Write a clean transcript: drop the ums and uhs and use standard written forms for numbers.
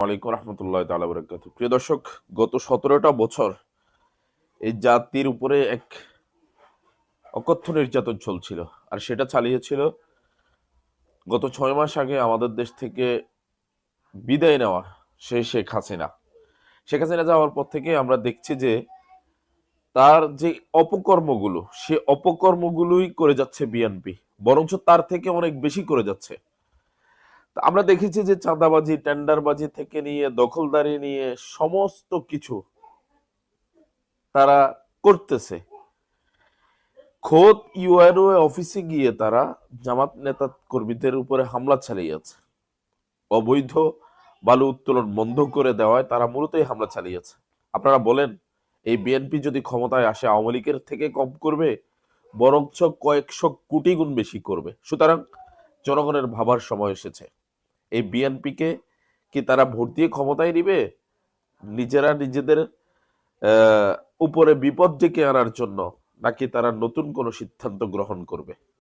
ওয়ালাইকুম রহমতুল্লাহ তাআলা বারাকাতুহু। প্রিয় দর্শক, গত 17টা বছর এই জাতির উপরে এক অকথ্য নির্যাতন চলছিল, আর সেটা চালিয়েছিল গত 6 মাস আগে আমাদের দেশ থেকে বিদায় নেওয়া শেখ হাসিনা। শেখ হাসিনা যাওয়ার পর থেকে আমরা দেখছি যে তার যে অপকর্মগুলো, সে অপকর্মগুলোই করে যাচ্ছে বিএনপি, বরঞ্চ তার থেকে অনেক বেশি করে যাচ্ছে। তা আমরা দেখেছি যে চাঁদাবাজি, টেন্ডারবাজি থেকে নিয়ে দখলদারি নিয়ে সমস্ত কিছু তারা করতেছে। খোদ ইউএনও অফিসে গিয়ে তারা জামাত নেতা কর্মীদের উপরে হামলা চালিয়েছে। অবৈধ বালু উত্তোলন বন্ধ করে দেওয়ায় তারা মূলত এই হামলা চালিয়েছে। আপনারা বলেন, এই বিএনপি যদি ক্ষমতায় আসে আওয়ামী লীগের থেকে কম করবে, বরঞ্চ কয়েকশো কোটি গুণ বেশি করবে। সুতরাং জনগণের ভাবার সময় এসেছে। এই বিএনপিকে কি তারা ভোট দিয়ে ক্ষমতায় নিবে, নিজেরা নিজেদের আহ উপরে বিপদ ডেকে আনার জন্য, নাকি তারা নতুন কোনো সিদ্ধান্ত গ্রহণ করবে?